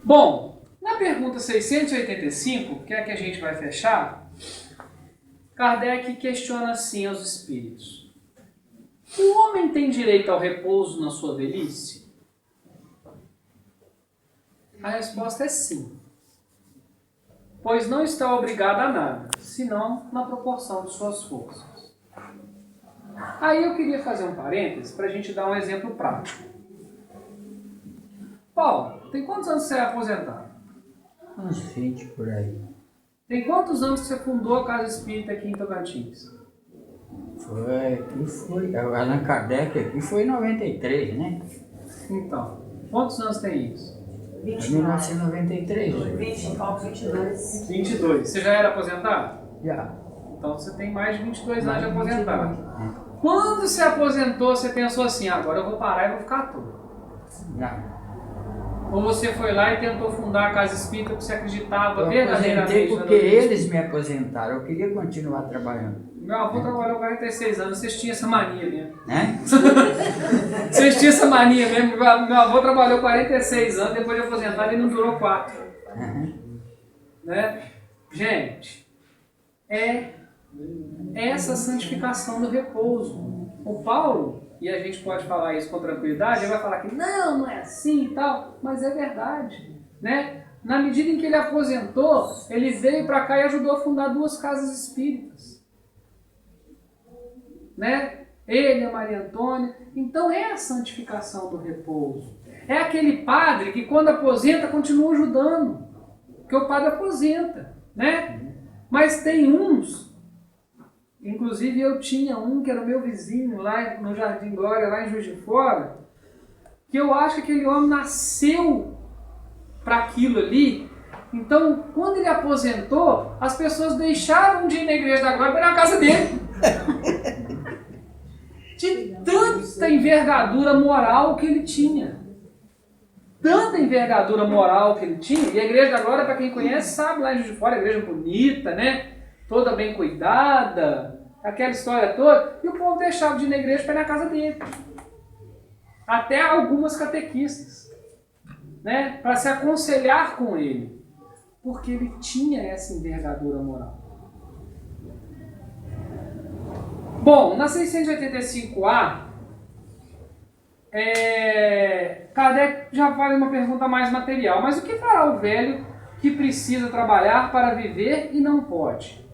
Bom, na pergunta 685, que é a que a gente vai fechar, Kardec questiona assim aos espíritos. O homem tem direito ao repouso na sua velhice? A resposta é sim. Pois não está obrigado a nada, senão na proporção de suas forças. Aí eu queria fazer um parênteses para a gente dar um exemplo prático. Paulo, tem quantos anos você é aposentado? Uns 20 por aí. Tem quantos anos que você fundou a Casa Espírita aqui em Tocantins? Foi. Allan Kardec aqui foi em 93, né? Então, quantos anos tem isso? 1993. 22. 22. Você já era aposentado? Já. Então você tem mais de 22 anos de aposentado. Quando se aposentou, você pensou assim, agora eu vou parar e vou ficar à toa? Não. Ou você foi lá e tentou fundar a Casa Espírita porque você acreditava Eu verdadeiramente aposentei porque eles me aposentaram. Eu queria continuar trabalhando. Meu avô trabalhou 46 anos, vocês tinham essa mania mesmo. Né? Vocês tinham essa mania mesmo. Meu avô trabalhou 46 anos, depois de aposentado ele não durou 4. Né? Gente, é essa santificação do repouso. O Paulo, e a gente pode falar isso com tranquilidade, ele vai falar que não é assim e tal, mas é verdade. Né? Na medida em que ele aposentou, ele veio para cá e ajudou a fundar 2 casas espíritas. Né? Ele, a Maria Antônia. Então é a santificação do repouso. É aquele padre que quando aposenta continua ajudando. Porque o padre aposenta. Né? Mas tem uns, inclusive eu tinha um que era meu vizinho lá no Jardim Glória, lá em Juiz de Fora, que eu acho que aquele homem nasceu para aquilo ali. Então, quando ele aposentou, as pessoas deixaram de ir na Igreja da Glória para ir na casa dele. De tanta envergadura moral que ele tinha. Tanta envergadura moral que ele tinha. E a Igreja da Glória, para quem conhece, sabe, lá em Juiz de Fora, a igreja bonita, né? Toda bem cuidada, aquela história toda. E o povo deixava de ir na igreja para ir na casa dele. Até algumas catequistas. Né, para se aconselhar com ele, porque ele tinha essa envergadura moral. Bom, na 685A, Kardec já faz uma pergunta mais material, mas o que fará o velho que precisa trabalhar para viver e não pode?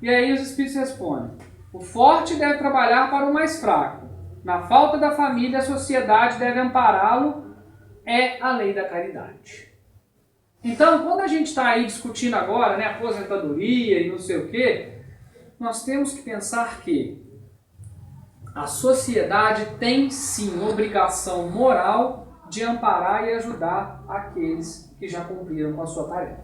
E aí os espíritos respondem: o forte deve trabalhar para o mais fraco, na falta da família a sociedade deve ampará-lo. É a lei da caridade. Então, quando a gente está aí discutindo agora, né, aposentadoria e não sei o quê, nós temos que pensar que a sociedade tem sim obrigação moral de amparar e ajudar aqueles que já cumpriram com a sua tarefa.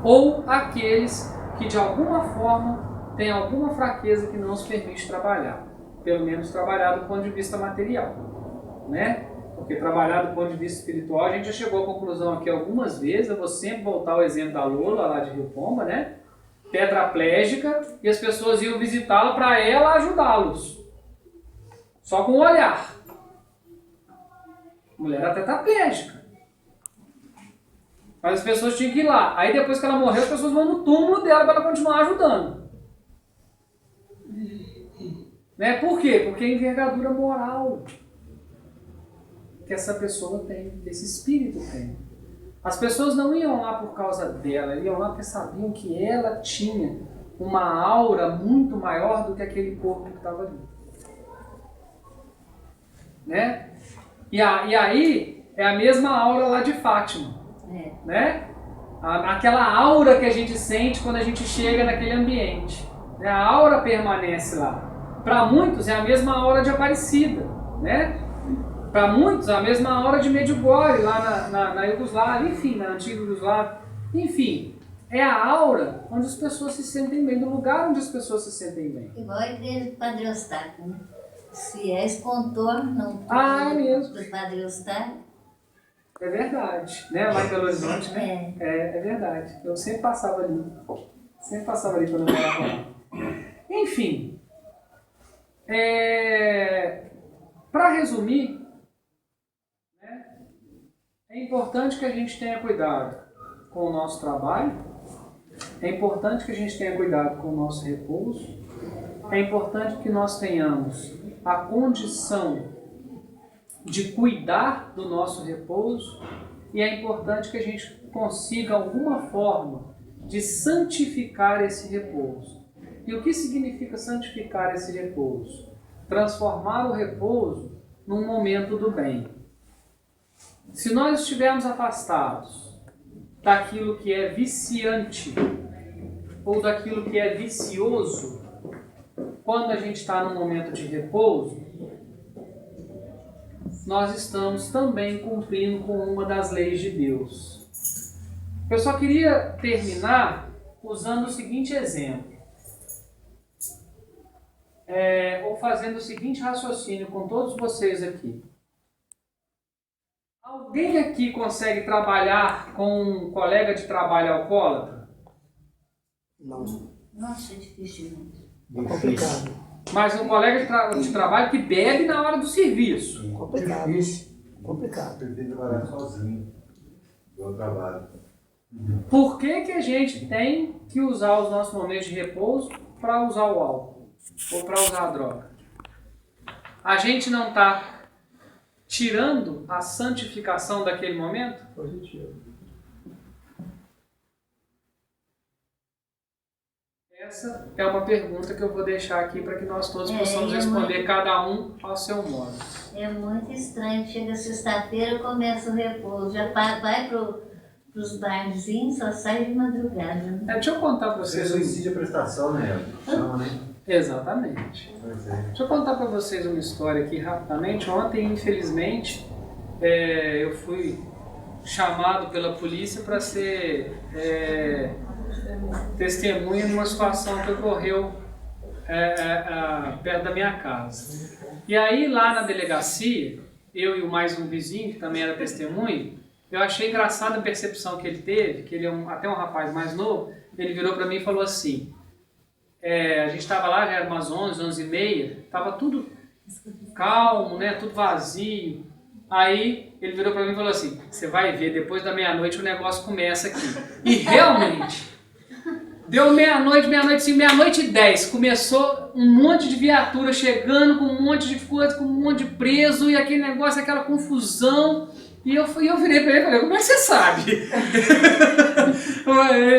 Ou aqueles que de alguma forma têm alguma fraqueza que não os permite trabalhar. Pelo menos trabalhar do ponto de vista material. Né? Porque trabalhar do ponto de vista espiritual, a gente já chegou à conclusão aqui algumas vezes, eu vou sempre voltar ao exemplo da Lola, lá de Rio Pomba, né? Tetraplégica, e as pessoas iam visitá-la para ela ajudá-los. Só com o olhar. A mulher era tetraplégica. Mas as pessoas tinham que ir lá. Aí depois que ela morreu, as pessoas vão no túmulo dela para ela continuar ajudando. Né? Por quê? Porque é envergadura moral que essa pessoa tem, esse espírito tem. As pessoas não iam lá por causa dela, iam lá porque sabiam que ela tinha uma aura muito maior do que aquele corpo que estava ali. Né? E aí é a mesma aura lá de Fátima. Né? Aquela aura que a gente sente quando a gente chega naquele ambiente. Né? A aura permanece lá. Para muitos é a mesma aura de Aparecida. Né? Para muitos, a mesma hora de Medjugorje, lá na Iugoslávia, enfim, na antiga Iugoslávia. Enfim, é a aura onde as pessoas se sentem bem, do lugar onde as pessoas se sentem bem. Igual a igreja do Padre Eustáquio, né? Os fiéis contornam é mesmo. do Padre Eustáquio. É verdade, né? Lá em Belo Horizonte, né? É verdade. Eu sempre passava ali. Sempre passava ali quando eu morava lá. Enfim, para resumir, é importante que a gente tenha cuidado com o nosso trabalho, é importante que a gente tenha cuidado com o nosso repouso, é importante que nós tenhamos a condição de cuidar do nosso repouso e é importante que a gente consiga alguma forma de santificar esse repouso. E o que significa santificar esse repouso? Transformar o repouso num momento do bem. Se nós estivermos afastados daquilo que é viciante ou daquilo que é vicioso, quando a gente está num momento de repouso, nós estamos também cumprindo com uma das leis de Deus. Eu só queria terminar usando o seguinte exemplo. Ou fazendo o seguinte raciocínio com todos vocês aqui. Alguém aqui consegue trabalhar com um colega de trabalho alcoólatra? Não. Nossa, é difícil. Complicado. Mas um colega de trabalho que bebe na hora do serviço. Complicado. Difícil. Complicado. Eu prefiro trabalhar sozinho. Eu trabalho. Por que a gente tem que usar os nossos momentos de repouso para usar o álcool? Ou para usar a droga? A gente não está tirando a santificação daquele momento? Positivo. Essa é uma pergunta que eu vou deixar aqui para que nós todos possamos responder, cada um ao seu modo. É muito estranho. Chega sexta-feira, começa o repouso. Já vai pros barzinhos, só sai de madrugada. Né? Deixa eu contar para Você vocês. suicídio a prestação, né? Chama, né? Exatamente. Pois é. Deixa eu contar para vocês uma história aqui rapidamente. Ontem, infelizmente, eu fui chamado pela polícia para ser testemunha numa situação que ocorreu perto da minha casa. E aí, lá na delegacia, eu e mais um vizinho, que também era testemunha, eu achei engraçada a percepção que ele teve, que ele é até um rapaz mais novo. Ele virou para mim e falou assim, a gente estava lá, já era umas 11h30, estava tudo calmo, né, tudo vazio. Aí ele virou para mim e falou assim, você vai ver, depois da meia-noite o negócio começa aqui. E realmente, deu meia-noite, 10, começou um monte de viatura chegando, com um monte de coisa, com um monte de preso, e aquele negócio, aquela confusão. E eu virei para ele e falei, como é que você sabe?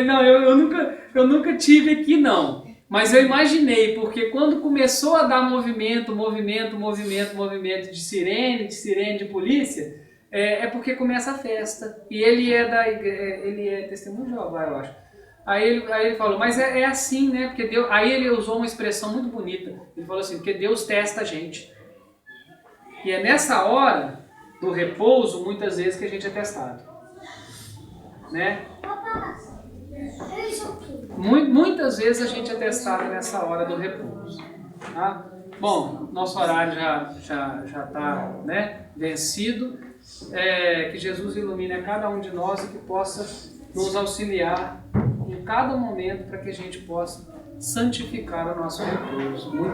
Não, eu nunca tive aqui não. Mas eu imaginei, porque quando começou a dar movimento de sirene de polícia, é porque começa a festa. E ele é testemunho de Jeová, eu acho. Aí ele falou, mas é assim, né? Porque Deus... Aí ele usou uma expressão muito bonita. Ele falou assim, porque Deus testa a gente. E é nessa hora do repouso, muitas vezes, que a gente é testado. Né? Muitas vezes a gente é testado nessa hora do repouso. Tá? Bom, nosso horário já está, né, vencido. Que Jesus ilumine a cada um de nós e que possa nos auxiliar em cada momento para que a gente possa santificar o nosso repouso. Muita